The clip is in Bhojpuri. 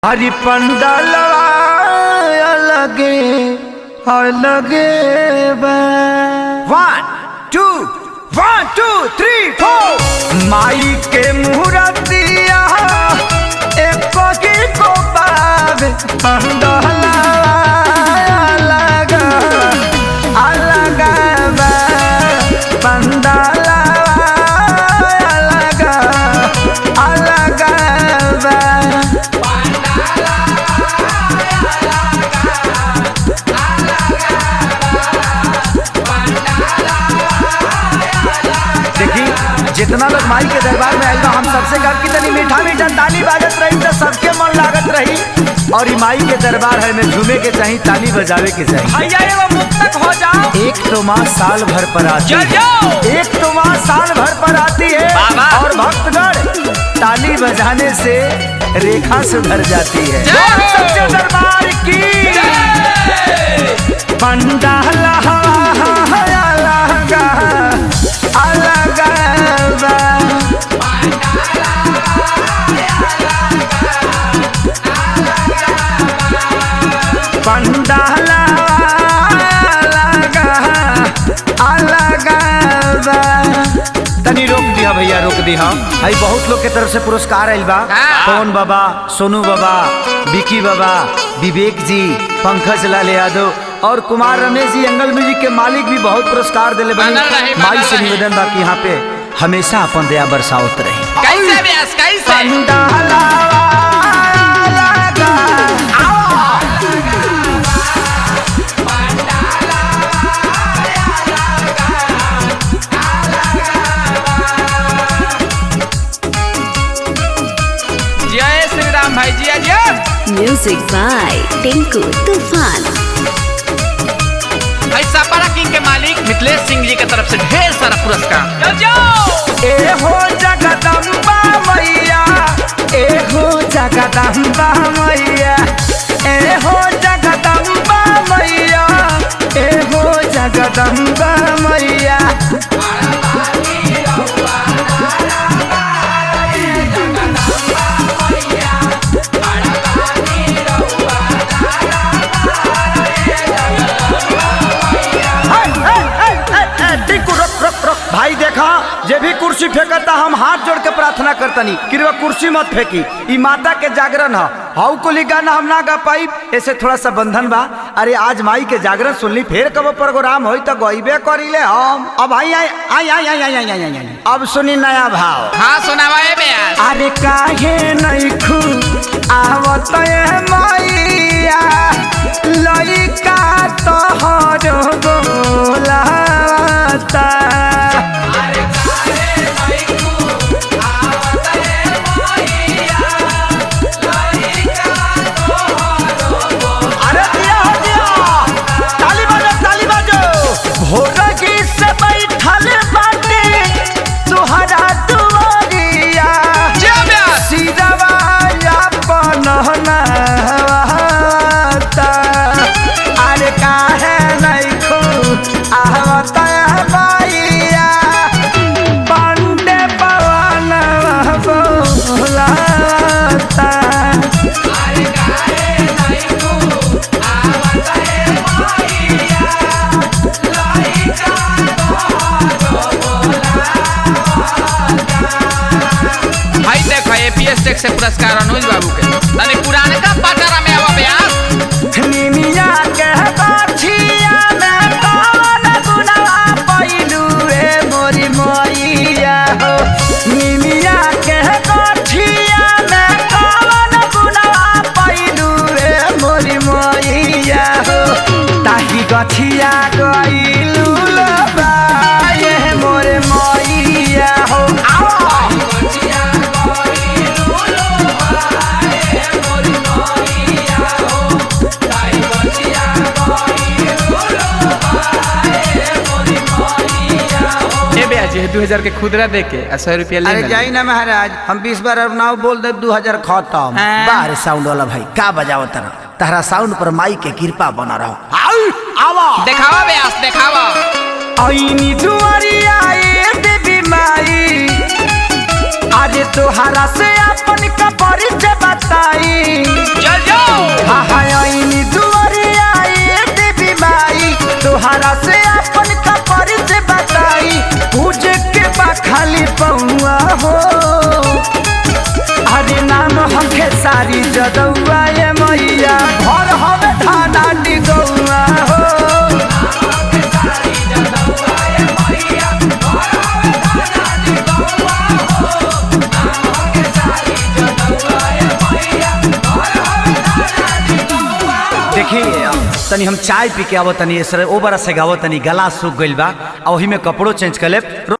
हरि पंडलवा अलगे अलगे वन टू 3 4 माई के मुहूर्तिया एक को पावे पंडलवा अलग अलग पंडलवा अलग अलग जितना लोग माई के दरबार में आइल बा हम सबसे कह कि तनी मीठा मीठा ताली बाजत रही तो सबके मन लागत रही। और माई के दरबार है में झूमे के चाहिए, ताली बजावे के चाहिए। भैया एगो मुक्तक हो जाओ। एक तो माँ साल भर पर आती है, एक तो माँ साल भर पर आती है और भक्तगण ताली बजाने से रेखा सुधर जाती है। सच्चे दरबार की पंडाला पंडाला तनी रोक दिया भैया, रोक दिया। भाई बहुत लोग के तरफ से पुरस्कार आइल बा। पवन बाबा, सोनू बाबा, विकी बाबा, विवेक जी, पंकज लाल यादव और कुमार रमेश जी एंगल म्यूजिक के मालिक भी बहुत पुरस्कार दिले बनी। माई से निवेदन बा कि यहाँ पे हमेशा अपन दया बरसावत रही। कैसे व्यास कैसे भाई जी आज म्यूजिक बाय टिंकू तूफान। भाई सपारा किंग के मालिक मिथिलेश सिंह जी की तरफ से ढेर सारा पुरस्कार। ए हो जगदम्बा मैया, ए हो जगदम्बा मैया, ए हो जगदम्बा मैया, ए हो जगदम्बा मैया। भाई देखा जे भी कुर्सी फेंकता हम हाथ जोड़ के प्रार्थना करतनी कि वो कुर्सी मत फेंकी। ई माता के जागरण है, हाउ को गाना हम ना गा पाई, ऐसे थोड़ा सा बंधन बा। अरे आज माई के जागरण सुनली, फिर कब प्रोग्राम होई तो गईबे करीले हम। अब आई आई आई आई आई आई आई आई अब सुनी नया भाव। हाँ सुनावा बेयास। अरे काहे नहीं खू आवत मैया लइका तोहर बोलाता। से पुरस्कार अनुज बाबू के तने पुराने का पटारा में आवा ब्यास। निमिया के बाछिया में कौन गुनाह पइलू रे मोरी मैया हो। निमिया के बाछिया में कौन गुनाह पइलू रे मोरी मैया हो। ताही गछिया गइलू लबा ये मोरे मैया हो। जी 2000 के खुदरा दे के 100 रुपया ले। अरे जाई ना महाराज, हम 20 बार अब नाव बोल दे 2000 खत्म। बाहर साउंड वाला भाई का बजाओ तारा साउंड पर माई के कृपा बना रहो। आवा देखावा व्यास देखावा। आईनी दुआरिया ए देवी माई अरे तोहरा से अपन का परिचय बताई चल जाओ हाहाई दुआरिया देवी माई तोहरा से अपन का परिचय बताई पूजे के बा खाली पौआ हो अरे नाम हमके सारी जदौआ ये मैया घर हमें थाना डिगौआ हो देखी तनी हम चाय पी के आवो तनी सर ओ बरा से गावो तनी गला सूख गइल बा आ ओही में कपड़ो चेंज कर ले।